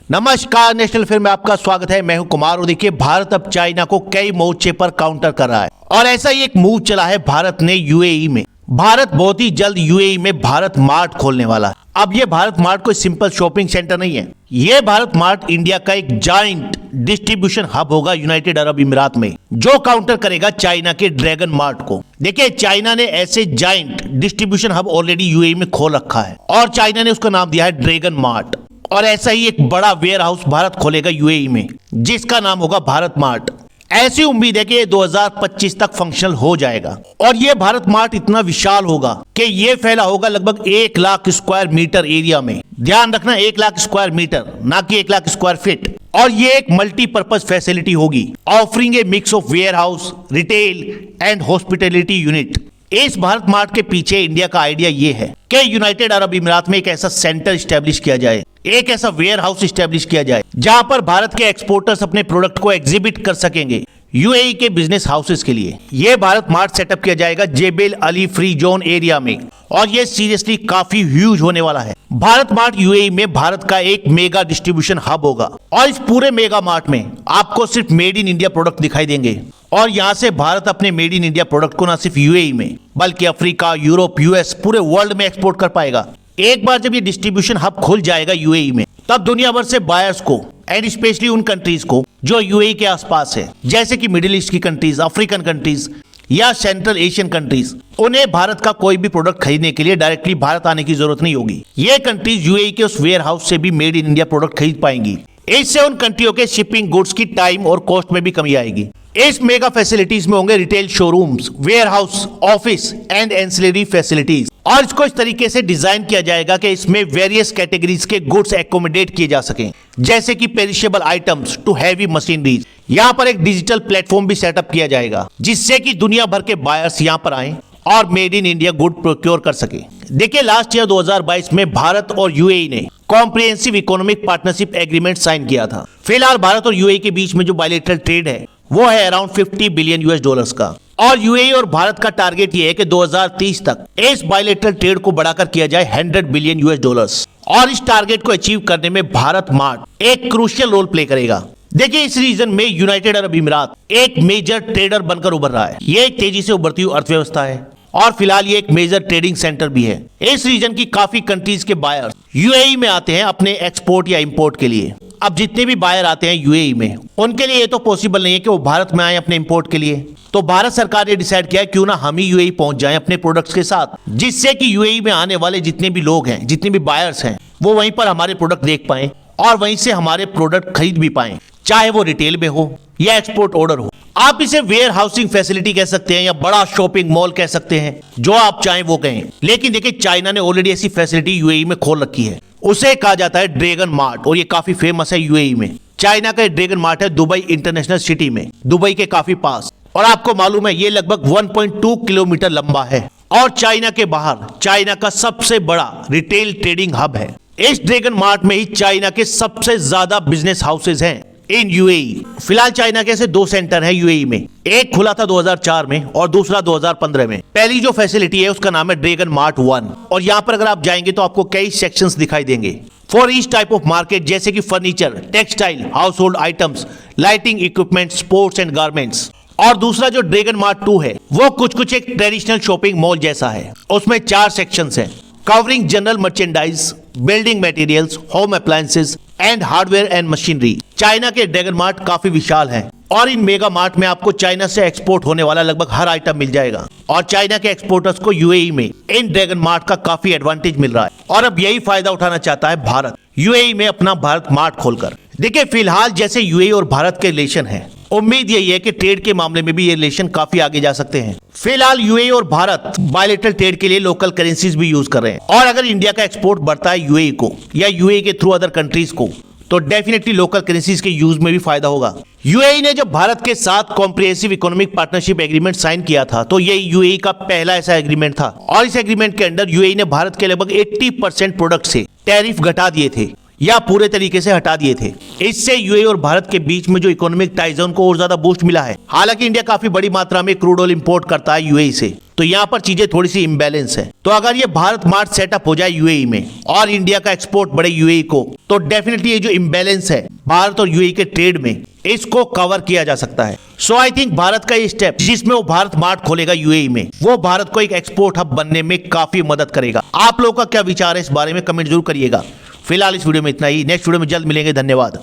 नमस्कार, national film में आपका स्वागत है। मैं हूं कुमार और देखिए, भारत अब चाइना को कई मोर्चे पर काउंटर कर रहा है और ऐसा ही एक मूव चला है भारत ने यूएई में। भारत बहुत ही जल्द यूएई में भारत मार्ट खोलने वाला है। अब ये भारत मार्ट कोई सिंपल शॉपिंग सेंटर नहीं है, ये भारत मार्ट इंडिया का एक जाइंट डिस्ट्रीब्यूशन हब होगा यूनाइटेड अरब अमीरात में, जो काउंटर करेगा चाइना के ड्रैगन मार्ट को। देखिए, चाइना ने ऐसे giant distribution hub already UAE में खोल रखा है और चाइना ने उसका नाम दिया है ड्रैगन मार्ट। और ऐसा ही एक बड़ा वेयर हाउस भारत खोलेगा यूएई में, जिसका नाम होगा भारत मार्ट। ऐसी उम्मीद है कि ये 2025 तक फंक्शनल हो जाएगा और ये भारत मार्ट इतना विशाल होगा कि ये फैला होगा लगभग 1 लाख स्क्वायर मीटर एरिया में। ध्यान रखना, 1 लाख स्क्वायर मीटर, ना कि 1 लाख स्क्वायर फीट। और ये एक मल्टीपर्पज फैसिलिटी होगी, offering a mix of warehouse, retail and hospitality unit. इस भारत मार्ट के पीछे इंडिया का आइडिया ये है कि यूनाइटेड अरब अमीरात में एक ऐसा सेंटर स्टैब्लिश किया जाए, एक ऐसा वेयर हाउस स्टैब्लिश किया जाए जहां पर भारत के एक्सपोर्टर्स अपने प्रोडक्ट को एग्जिबिट कर सकेंगे यूएई के बिजनेस हाउसेस के लिए। यह भारत मार्ट सेटअप किया जाएगा जेबेल अली फ्री जोन एरिया में और यह सीरियसली काफी ह्यूज होने वाला है। भारत मार्ट यूएई में भारत का एक मेगा डिस्ट्रीब्यूशन हब होगा और इस पूरे मेगा मार्ट में आपको सिर्फ मेड इन इंडिया प्रोडक्ट दिखाई देंगे और यहां से भारत अपने मेड इन इंडिया प्रोडक्ट को न सिर्फ यूएई में बल्कि अफ्रीका, यूरोप, यूएस, पूरे वर्ल्ड में एक्सपोर्ट कर पाएगा। एक बार जब ये डिस्ट्रीब्यूशन हब खुल जाएगा यूएई में, तब दुनिया भर से बायर्स को एंड स्पेशली उन कंट्रीज को जो यूएई के आसपास है, जैसे कि मिडिल ईस्ट की कंट्रीज, अफ्रीकन कंट्रीज या सेंट्रल एशियन कंट्रीज, उन्हें भारत का कोई भी प्रोडक्ट खरीदने के लिए डायरेक्टली भारत आने की जरूरत नहीं होगी। ये कंट्रीज यूएई के उस वेयर हाउस से भी मेड इन इंडिया प्रोडक्ट खरीद पाएंगी। इससे उन कंट्रियों के शिपिंग गुड्स की टाइम और कॉस्ट में भी कमी आएगी। इस मेगा फैसिलिटीज में होंगे retail showrooms, warehouse, office and ancillary facilities और इसको इस तरीके से डिजाइन किया जाएगा कि इसमें वेरियस कैटेगरीज के गुड्स एकोमोडेट किए जा सकें, जैसे कि perishable items to heavy machineries. यहाँ पर एक डिजिटल प्लेटफॉर्म भी सेटअप किया जाएगा जिससे कि दुनिया भर के बायर्स यहाँ पर आए और made in India good procure कर सके। देखिए, लास्ट ईयर 2022 में भारत और यूएई ने comprehensive economic partnership agreement sign किया था। फिलहाल भारत और यूएई के बीच में जो बायलैटरल ट्रेड है वो है अराउंड 50 बिलियन यूएस डॉलर्स का और यूएई और भारत का टारगेट ये है कि 2030 तक इस बायलैटरल ट्रेड को बढ़ाकर किया जाए 100 बिलियन यूएस डॉलर्स और इस टारगेट को अचीव करने में भारत मार्ट एक क्रूशियल रोल प्ले करेगा। देखिए, इस रीजन में यूनाइटेड अरब अमीरात एक मेजर ट्रेडर बनकर उभर रहा है। ये एक तेजी से उभरती हुई अर्थव्यवस्था है और फिलहाल ये एक मेजर ट्रेडिंग सेंटर भी है। इस रीजन की काफी कंट्रीज के बायर्स यूएई में आते हैं अपने एक्सपोर्ट या इंपोर्ट के लिए। अब जितने भी बायर आते हैं यूएई में, उनके लिए ये तो पॉसिबल नहीं है कि वो भारत में आए अपने इंपोर्ट के लिए। तो भारत सरकार ने डिसाइड किया है क्यों ना हम ही यूएई पहुंच जाएं अपने प्रोडक्ट्स के साथ, जिससे कि यूएई में आने वाले जितने भी लोग हैं, जितने भी बायर्स हैं, वो वहीं पर हमारे प्रोडक्ट देख पाएं और वहीं से हमारे प्रोडक्ट खरीद भी पाएं, चाहे वो रिटेल में हो या एक्सपोर्ट ऑर्डर हो। आप इसे वेयर हाउसिंग फैसिलिटी कह सकते हैं या बड़ा शॉपिंग मॉल कह सकते हैं, जो आप चाहें वो कहें। लेकिन देखिए, चाइना ने ऑलरेडी ऐसी फैसिलिटी यूएई में खोल रखी है, उसे कहा जाता है ड्रैगन मार्ट और ये काफी फेमस है यूएई में। चाइना का ड्रैगन मार्ट है दुबई इंटरनेशनल सिटी में, दुबई के काफी पास, और आपको मालूम है ये लगभग 1.2 किलोमीटर लंबा है और चाइना के बाहर चाइना का सबसे बड़ा रिटेल ट्रेडिंग हब है। इस ड्रैगन मार्ट में ही चाइना के सबसे ज्यादा बिजनेस हाउसेज हैं इन यूएई। फिलहाल चाइना के ऐसे 2 सेंटर हैं यूएई में, एक खुला था 2004 में और दूसरा 2015 में। पहली जो फैसिलिटी है उसका नाम है ड्रैगन मार्ट 1 और यहाँ पर अगर आप जाएंगे तो आपको कई सेक्शंस दिखाई देंगे for each type of market, जैसे कि furniture, textile, house hold items, lighting equipment, sports and garments. और दूसरा जो ड्रैगन मार्ट 2 है वो कुछ एक ट्रेडिशनल शॉपिंग मॉल जैसा है। उसमें 4 सेक्शंस हैं, covering general merchandise, building materials, home appliances and hardware and machinery. China के ड्रैगन मार्ट काफी विशाल हैं और इन मेगा मार्ट में आपको चाइना से एक्सपोर्ट होने वाला लगभग हर आइटम मिल जाएगा और चाइना के एक्सपोर्टर्स को यूएई में इन ड्रैगन मार्ट का काफी एडवांटेज मिल रहा है और अब यही फायदा उठाना चाहता है भारत यूएई में अपना भारत मार्ट खोलकर। देखिए, फिलहाल जैसे यूएई और भारत के रिलेशन है, उम्मीद यही है कि ट्रेड के मामले में भी ये रिलेशन काफी आगे जा सकते हैं। फिलहाल यूएई और भारत बायलैटरल ट्रेड के लिए लोकल करेंसीज भी यूज कर रहे हैं और अगर इंडिया का एक्सपोर्ट बढ़ता है यूएई को या यूएई के थ्रू अदर कंट्रीज को, तो डेफिनेटली लोकल करेंसीज के यूज में भी फायदा होगा। यूएई ने जब भारत के साथ comprehensive economic partnership agreement sign किया था, तो ये यूएई का पहला ऐसा एग्रीमेंट था और इस एग्रीमेंट के अंदर यूएई ने भारत के लगभग 80% प्रोडक्ट से टैरिफ घटा दिए थे। या पूरे तरीके से हटा दिए थे। इससे यूएई और भारत के बीच में जो इकोनॉमिक टाइज है उनको और ज्यादा बूस्ट मिला है। हालांकि इंडिया काफी बड़ी मात्रा में क्रूड ऑयल इंपोर्ट करता है यूएई से, तो यहाँ पर चीजें थोड़ी सी इम्बैलेंस है। तो अगर ये भारत मार्ट सेटअप हो जाए यूएई में और इंडिया का एक्सपोर्ट बढ़े यूएई को, तो डेफिनेटली ये जो इम्बैलेंस है भारत और यूएई के ट्रेड में, इसको कवर किया जा सकता है। सो आई थिंक भारत का ये स्टेप जिसमें वो भारत मार्ट खोलेगा यूएई में, वो भारत को एक एक्सपोर्ट हब बनने में काफी मदद करेगा। आप लोगों का क्या विचार है इस बारे में, कमेंट जरूर करिएगा। फिलहाल इस वीडियो में इतना ही, नेक्स्ट वीडियो में जल्द मिलेंगे। धन्यवाद।